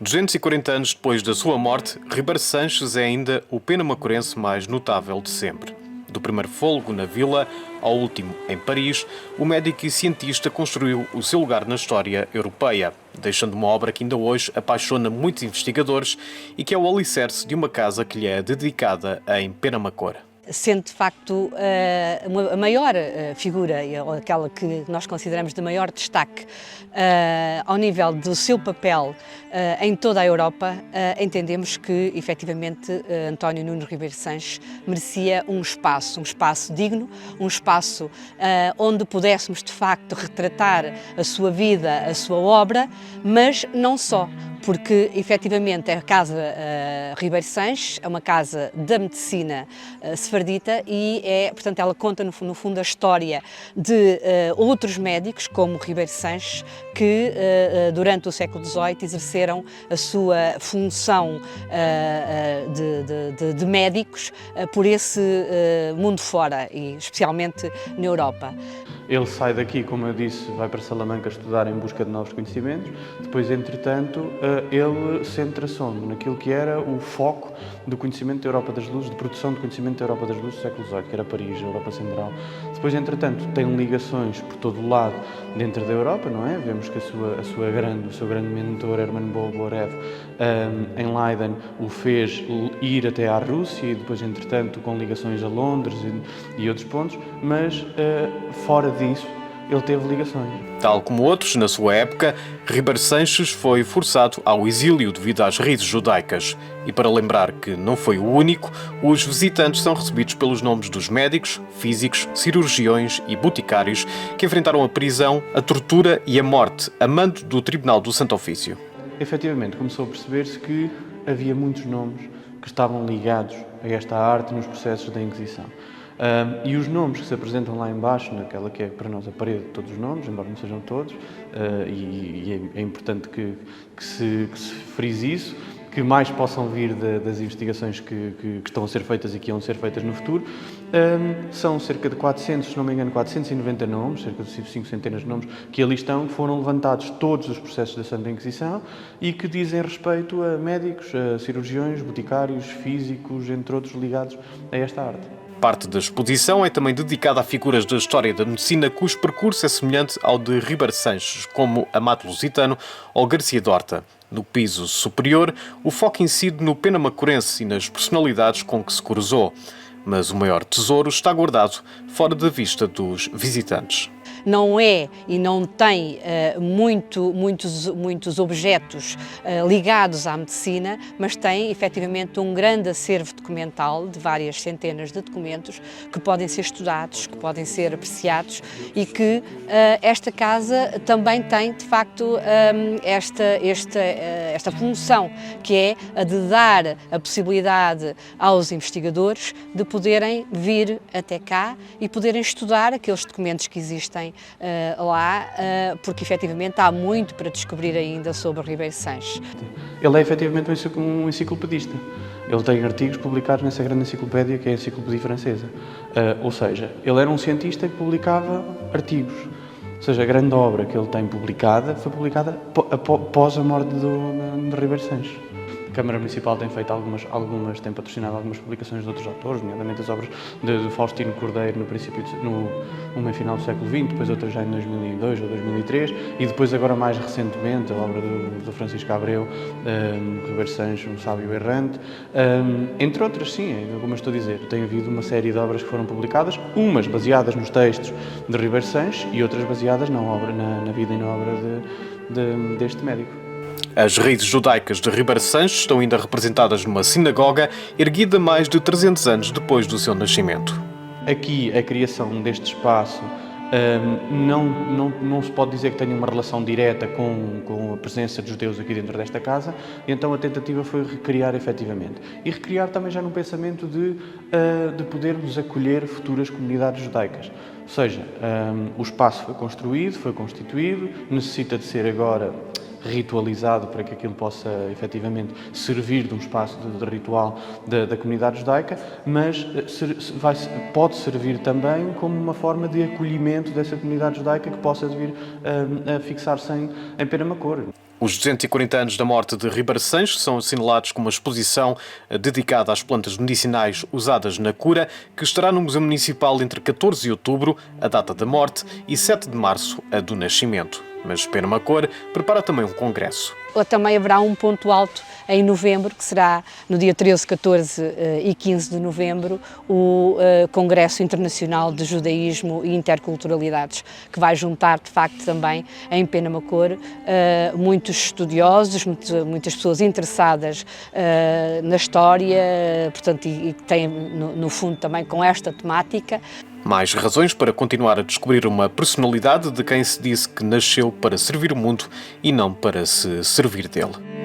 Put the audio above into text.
240 anos depois da sua morte, Ribeiro Sanches é ainda o penamacorense mais notável de sempre. Do primeiro fôlego na vila ao último em Paris, o médico e cientista construiu o seu lugar na história europeia, deixando uma obra que ainda hoje apaixona muitos investigadores e que é o alicerce de uma casa que lhe é dedicada em Penamacor. Sendo de facto a maior figura, ou aquela que nós consideramos de maior destaque ao nível do seu papel em toda a Europa, entendemos que efetivamente António Nuno Ribeiro Sanches merecia um espaço digno, um espaço onde pudéssemos de facto retratar a sua vida, a sua obra, mas não só. Porque, efetivamente, a Casa Ribeiro Sanches é uma casa da medicina sefardita e, portanto, ela conta, no fundo, a história de outros médicos, como Ribeiro Sanches, que, durante o século XVIII, exerceram a sua função de médicos por esse mundo fora, e especialmente na Europa. Ele sai daqui, como eu disse, vai para Salamanca estudar em busca de novos conhecimentos. Depois, entretanto, ele centra-se naquilo que era o foco do conhecimento da Europa das Luzes, de produção de conhecimento da Europa das Luzes do século XVIII, que era Paris, a Europa Central. Depois, entretanto, tem ligações por todo o lado dentro da Europa, não é? Vemos que o seu grande mentor, Hermann Bogorev, em Leiden, o fez ir até à Rússia e depois, entretanto, com ligações a Londres e outros pontos, mas fora disso, ele teve ligações. Tal como outros na sua época, Ribeiro Sanches foi forçado ao exílio devido às raízes judaicas. E para lembrar que não foi o único, os visitantes são recebidos pelos nomes dos médicos, físicos, cirurgiões e boticários que enfrentaram a prisão, a tortura e a morte a mando do Tribunal do Santo Ofício. Efetivamente, começou a perceber-se que havia muitos nomes que estavam ligados a esta arte nos processos da Inquisição. E os nomes que se apresentam lá embaixo, naquela que é para nós a parede de todos os nomes, embora não sejam todos, e é importante que se frise isso, que mais possam vir das investigações que estão a ser feitas e que iam ser feitas no futuro. São cerca de 400, se não me engano, 490 nomes, cerca de 5 centenas de nomes, que ali estão, que foram levantados todos os processos da Santa Inquisição e que dizem respeito a médicos, a cirurgiões, boticários, físicos, entre outros, ligados a esta arte. Parte da exposição é também dedicada a figuras da história da medicina cujo percurso é semelhante ao de Ribeiro Sanches, como Amato Lusitano ou Garcia Dorta. No piso superior, o foco incide no penamacorense e nas personalidades com que se cruzou. Mas o maior tesouro está guardado fora da vista dos visitantes. Não é e não tem muitos objetos ligados à medicina, mas tem efetivamente um grande acervo documental de várias centenas de documentos que podem ser estudados, que podem ser apreciados e que esta casa também tem de facto esta função, que é a de dar a possibilidade aos investigadores de poderem vir até cá e poderem estudar aqueles documentos que existem lá, porque efetivamente há muito para descobrir ainda sobre Ribeiro Sanches. Ele é efetivamente um enciclopedista. Ele tem artigos publicados nessa grande enciclopédia que é a Enciclopédia Francesa. Ou seja, ele era um cientista que publicava artigos. Ou seja, a grande obra que ele tem publicada foi publicada após a morte de Ribeiro Sanches. A Câmara Municipal tem feito tem patrocinado algumas publicações de outros autores, nomeadamente as obras de Faustino Cordeiro no meio final do século XX, depois outras já em 2002 ou 2003, e depois agora mais recentemente a obra do Francisco Abreu, Ribeiro Sanches, um sábio errante, entre outras, sim, como eu estou a dizer, tem havido uma série de obras que foram publicadas, umas baseadas nos textos de Ribeiro Sanches e outras baseadas na vida e na obra deste médico. As raízes judaicas de Ribeiro Sanches estão ainda representadas numa sinagoga erguida mais de 300 anos depois do seu nascimento. Aqui, a criação deste espaço não se pode dizer que tenha uma relação direta com a presença de judeus aqui dentro desta casa, e então a tentativa foi recriar efetivamente. E recriar também já num pensamento de podermos acolher futuras comunidades judaicas. Ou seja, o espaço foi construído, foi constituído, necessita de ser agora ritualizado para que aquilo possa efetivamente servir de um espaço de ritual da comunidade judaica, mas pode servir também como uma forma de acolhimento dessa comunidade judaica que possa vir a fixar-se em Penamacor. Os 240 anos da morte de Ribeiro Sanches são assinalados com uma exposição dedicada às plantas medicinais usadas na cura, que estará no Museu Municipal entre 14 de outubro, a data da morte, e 7 de março, a do nascimento. Mas Pena Macor prepara também um congresso. Também haverá um ponto alto em novembro, que será no dia 13, 14 e 15 de novembro, o Congresso Internacional de Judaísmo e Interculturalidades, que vai juntar, de facto, também em Pena Macor muitos estudiosos, muitas pessoas interessadas na história, portanto, e que têm, no fundo, também com esta temática. Mais razões para continuar a descobrir uma personalidade de quem se disse que nasceu para servir o mundo e não para se servir dele.